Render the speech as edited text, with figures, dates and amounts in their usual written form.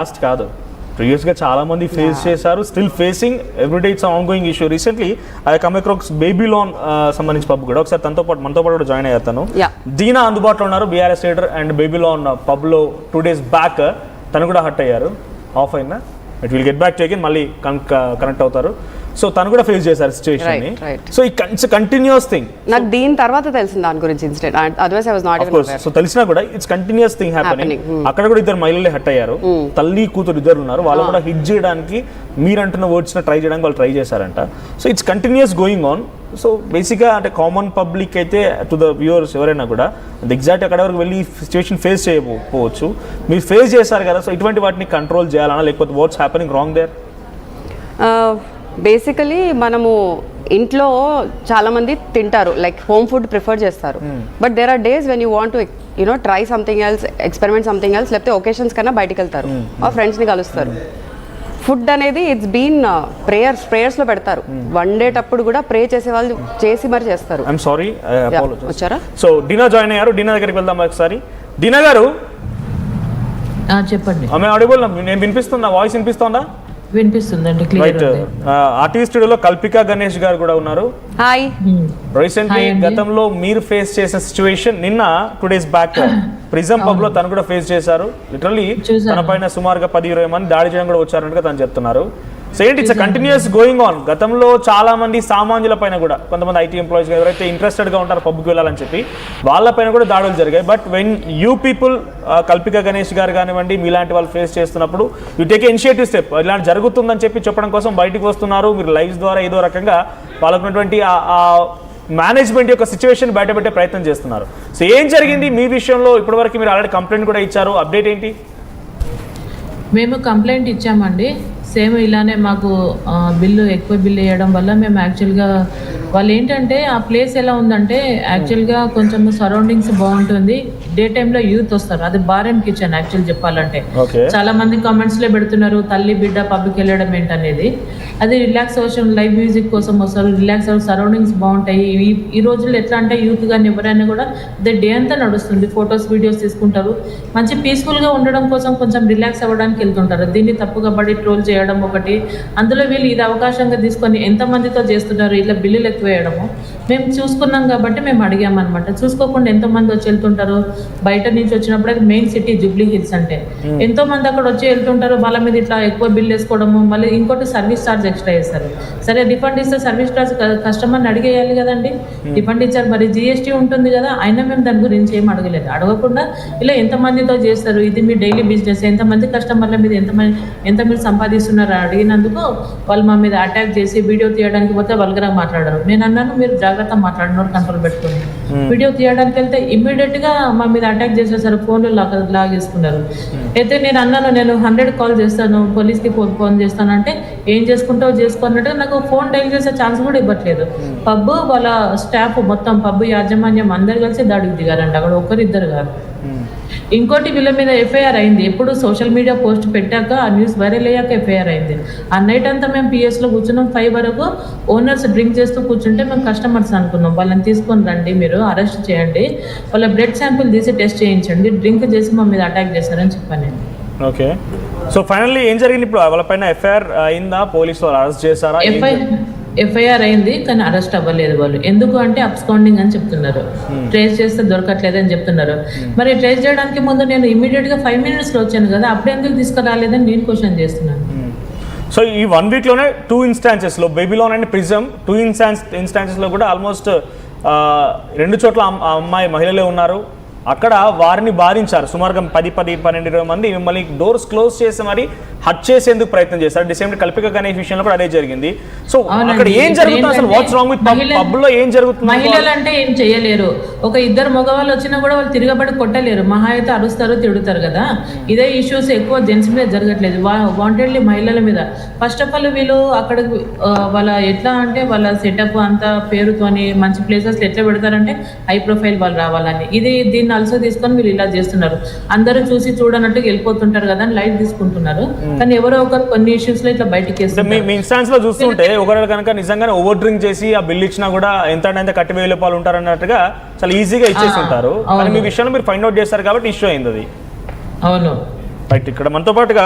Last కాదు, ప్రీవియస్గా చాలా మంది ఫేస్ చేశారు, still facing everyday. It's ongoing issue. Recently I come across Babylon సంబంధించి పబ్ కూడా ఒకసారి మనతో పాటు కూడా జాయిన్ అయ్యారు. తను దీనా అందుబాటులో ఉన్నారు, బీఆర్ఎస్ లీడర్, అండ్ బేబీలోన్ పబ్లో 2 days బ్యాక్ తను కూడా హర్ట్ అయ్యారు. ఆఫ్ అయినా it will get back to again, మళ్ళీ కనెక్ట్ అవుతారు. సో తను కూడా ఫేస్ చేశారు సిచువేషన్ ని. So it's continuous thing. నాకు దీని తర్వాత తెలిసింది దాని గురించి incident. Otherwise I was not even aware. So తెలిసినా కూడా ఇట్స్ కంటిన్యూస్ థింగ్ హ్యాపెనింగ్. అక్కడ కూడా 2 మహిళలే హట్ అయ్యారు, తల్లి కూతురు 2 ఉన్నారు. వాళ్ళు కూడా హిట్ చేయడానికి మీరు అంటున్న వర్డ్స్ ట్రై చేయడానికి వాళ్ళు ట్రై చేశారంట. So it's continuous going on. So బేసిక్గా అంటే కామన్ పబ్లిక్ అయితే టు ద వ్యూవర్స్ ఎవరైనా కూడా ఎగ్జాక్ట్ అక్కడ వరకు వెళ్ళి సిచ్యువేషన్ ఫేస్ చేయకపోవచ్చు, మీరు ఫేస్ చేశారు కదా. సో ఇటువంటి వాటిని కంట్రోల్ చేయాలన్నా, లేకపోతే what's happening wrong there? Basically మనము ఇంట్లో చాలా మంది తింటారు, లైక్ హోమ్ ఫుడ్ ప్రిఫర్ చేస్తారు. But there are days when you want to you know try something else, experiment something else, లేకపోతే ఒకేషన్స్ కన్నా బయటికి వెళ్తారు, ఆ ఫ్రెండ్స్ని కలుస్తారు. ఫుడ్ అనేది ఇట్స్ బీన్ ప్రేయర్స్లో పెడతారు. వండేటప్పుడు కూడా ప్రే చేసే వాళ్ళు చేసి మరి చేస్తారు. ఐఎమ్ సారీ, వచ్చారా? సో డీనా జాయిన్ అయ్యారు. డీనా దగ్గరికి వెళ్దాం ఒకసారి. డీనా గారు చెప్పండి. ఆమె ఆడిబుల్, నేను వినిపిస్తుందా? వాయిస్ వినిపిస్తుందా? వినిపిస్తుందండి, క్లియర్. ఆర్టీవీ స్టూడియోలో కల్పికా గణేష్ గారు కూడా ఉన్నారు. హాయ్. రీసెంట్లీ గతంలో మీరు ఫేస్ చేసిన సిచ్యువేషన్ నిన్న 2 days బ్యాక్ ప్రిజం పబ్ లో తను కూడా ఫేస్ చేశారు. లిటరల్లీ తన పైన సుమారుగా 10-20 మంది దాడి చేయడం కూడా వచ్చారన్నట్టుగా తను చెప్తున్నారు. సో ఏంటి, ఇట్స్ కంటిన్యూస్ గోయింగ్ ఆన్. గతంలో చాలా మంది సామాన్యుల పైన కూడా, కొంతమంది ఐటీ ఎంప్లాయీస్ ఎవరైతే ఇంట్రెస్టెడ్గా ఉంటారో పబ్కి వెళ్ళాలని చెప్పి, వాళ్ళపైన కూడా దాడులు జరిగాయి. But when you people, Kalpika Ganesh గారు కానివ్వండి, మీలాంటి వాళ్ళు ఫేస్ చేస్తున్నప్పుడు యూ టేక్ ఇనిషియేటివ్ స్టెప్. ఇలాంటి జరుగుతుందని చెప్పి చెప్పడం కోసం బయటకు వస్తున్నారు. మీరు లైవ్స్ ద్వారా ఏదో రకంగా వాళ్ళకున్నటువంటి మేనేజ్మెంట్ యొక్క సిచ్యువేషన్ బయటపెట్టే ప్రయత్నం చేస్తున్నారు. సో ఏం జరిగింది మీ విషయంలో? ఇప్పటివరకు మీరు ఆల్రెడీ కంప్లైంట్ కూడా ఇచ్చారు, అప్డేట్ ఏంటి? మేము కంప్లైంట్ ఇచ్చామండి. సేమ్ ఇలానే మాకు ఎక్కువ బిల్లు వేయడం వల్ల మేము యాక్చువల్గా వాళ్ళు ఏంటంటే ఆ ప్లేస్ ఎలా ఉందంటే యాక్చువల్గా కొంచెం సరౌండింగ్స్ బాగుంటుంది. డే టైంలో యూత్ వస్తారు, అది బార్ అండ్ కిచెన్. యాక్చువల్ చెప్పాలంటే చాలా మంది కామెంట్స్లో పెడుతున్నారు తల్లి బిడ్డ పబ్కి వెళ్ళడం ఏంటనేది. అది రిలాక్సేషన్, లైవ్ మ్యూజిక్ కోసం వస్తారు, రిలాక్స్ సరౌండింగ్స్ బాగుంటాయి. ఈ రోజుల్లో ఎట్లా అంటే యూత్ కానీ ఎవరైనా కూడా అదే డే అంతా నడుస్తుంది, ఫొటోస్ వీడియోస్ తీసుకుంటారు. మంచి పీస్ఫుల్గా ఉండడం కోసం కొంచెం రిలాక్స్ అవ్వడానికి వెళ్తుంటారు. దీన్ని తప్పుగా పడి ట్రోల్ చేయడం ఒకటి. అందులో వీళ్ళు ఇది అవకాశంగా తీసుకొని ఎంతమందితో చేస్తున్నారు ఇట్లా బిల్లులు ఎక్కువ వేయడము. మేము చూసుకున్నాం కాబట్టి మేము అడిగామన్నమాట. చూసుకోకుండా ఎంతోమంది వచ్చి వెళ్తుంటారు. బయట నుంచి వచ్చినప్పుడు అది మెయిన్ సిటీ జూబ్లీ హిల్స్ అంటే ఎంతో మంది అక్కడ వచ్చి వెళ్తుంటారు. వాళ్ళ మీద ఇట్లా ఎక్కువ బిల్ వేసుకోవడము. మళ్ళీ ఇంకోటి సర్వీస్ ఛార్జ్ ఎక్స్ట్రా చేస్తారు. సరే రిఫండ్ ఇస్తే సర్వీస్ ఛార్జ్ కస్టమర్ని అడిగేయాలి కదండి. రిఫండ్ ఇచ్చారు, మరి జిఎస్టీ ఉంటుంది కదా, అయినా మేము దాని గురించి ఏం అడగలేదు. అడగకుండా ఇలా ఎంతమందితో చేస్తారు, ఇది మీ డైలీ బిజినెస్, ఎంతమంది కస్టమర్ల మీద ఎంత మీరు సంపాదిస్తున్నారు అడిగినందుకు వాళ్ళు మా మీద అటాక్ చేసి వీడియో తీయడానికి పోతే వల్గరగా మాట్లాడారు. నేను అన్నాను మీరు జాగ్రత్త మాట్లాడినారు, కంట్రోల్ పెట్టుకుని. వీడియో తీయడానికి వెళ్తే ఇమ్మీడియట్ గా మా మీద అటాక్ చేసేసారు, ఫోన్లు లాగేసుకున్నారు. అయితే నేను అన్నాను నేను 100 కాల్ చేస్తాను, పోలీస్కి ఫోన్ చేస్తాను అంటే ఏం చేసుకుంటావు చేసుకున్నట్టు నాకు ఫోన్ డైల్ చేసే ఛాన్స్ కూడా ఇవ్వట్లేదు. పబ్ వాళ్ళ స్టాఫ్ మొత్తం పబ్ యాజమాన్యం అందరు కలిసి దాడికి దిగారంట. అక్కడ 1-2 కాదు. ఇంకోటి వీళ్ళ మీద ఎఫ్ఐఆర్ అయింది. ఎప్పుడు సోషల్ మీడియా పోస్ట్ పెట్టాక ఆ న్యూస్ వైరల్ అయ్యాక ఎఫ్ఐఆర్ అయింది. ఆ నైట్ అంతా మేము పిఎస్లో కూర్చున్నాం. 5 వరకు ఓనర్స్ డ్రింక్ చేస్తూ కూర్చుంటే మేము కస్టమర్స్ అనుకున్నాం వాళ్ళని తీసుకొని రండి, మీరు అరెస్ట్ చేయండి, వాళ్ళ బ్లడ్ శాంపిల్ తీసి టెస్ట్ చేయించండి, డ్రింక్ చేసి మా మీద అటాక్ చేశారని చెప్పాను నేను. ఓకే, సో ఫైనల్లీ ఏం జరిగింది? ఇప్పుడు వాళ్ళపైన ఎఫ్ఐఆర్ అయిందా? పోలీసు వాళ్ళు అరెస్ట్ చేశారా? ఎఫ్ఐఆర్ అయింది కానీ అరెస్ట్ అవ్వలేదు వాళ్ళు. ఎందుకు అంటే అబ్స్కాండింగ్ అని చెప్తున్నారు, ట్రేస్ చేస్తే దొరకట్లేదు అని చెప్తున్నారు. మరి ట్రేస్ చేయడానికి ముందు నేను ఇమీడియట్గా 5 minutesలో వచ్చాను కదా, అప్పుడు ఎందుకు తీసుకురాలేదని నేను క్వశ్చన్ చేస్తున్నాను. సో ఈ 1 weekలోనే 2 instances బేబీలోన్ అండ్ ప్రిజం 2 instances కూడా ఆల్మోస్ట్ 2 చోట్ల అమ్మాయి మహిళలే ఉన్నారు. అక్కడ వారిని బాధించారు. సుమారుగా 10-12 మంది మిమ్మల్ని డోర్స్ క్లోజ్ చేసి మరి హట్ చేసేందుకు ప్రయత్నం చేశారు. డిసెంబర్ కల్పిక గణేష్ విషయంలో కూడా అదే జరిగింది. సో అక్కడ ఏం జరుగుతుంది అసలు? వాట్స్ రాంగ్ విత్ పబ్ లో ఏం జరుగుతుంది? మహిళలు అంటే ఏం చేయలేరు. ఒక 2 మగవాళ్ళు వచ్చినా కూడా వాళ్ళు తిరగబడి కొట్టలేరు, మహా అయితే అరుస్తారు, తిడుతారు కదా. ఇదే ఇష్యూస్ ఎక్కువ జెంట్స్ మీద జరగట్లేదు, వాంటెడ్లీ మహిళల మీద. ఫస్ట్ ఆఫ్ ఆల్ వీళ్ళు అక్కడ వాళ్ళ ఎట్లా అంటే వాళ్ళ సెటప్ అంతా పేరుతోని మంచి ప్లేసెస్ ఎట్లా పెడతారంటే హై ప్రొఫైల్ వాళ్ళు రావాలని. దీన్ని అల్సో తీసుకొని వీళ్ళు ఇలా చేస్తున్నారు. అందరూ చూసి చూడనట్టుగా వెళ్ళిపోతుంటారు కదా అని లైట్ తీసుకుంటున్నారు. కానీ ఎవరో ఒకరు కొన్ని ఇష్యూస్ లో ఇట్లా బయటకి మీ ఇన్స్టాన్స్ లో చూస్తుంటే ఒకరు కనుక నిజంగానే ఓవర్ డ్రింక్ చేసి ఆ బిల్ ఇచ్చినా కూడా ఎంత కట్టి 1000 రూపాయలు ఉంటారు అన్నట్టుగా చాలా ఈజీగా ఇచ్చేసి ఉంటారు. కానీ మీ విషయంలో మీరు ఫైండ్ అవుట్ చేస్తారు కాబట్టి ఇష్యూ అయింది అది. అవును. రైట్, ఇక్కడ మనతో పాటుగా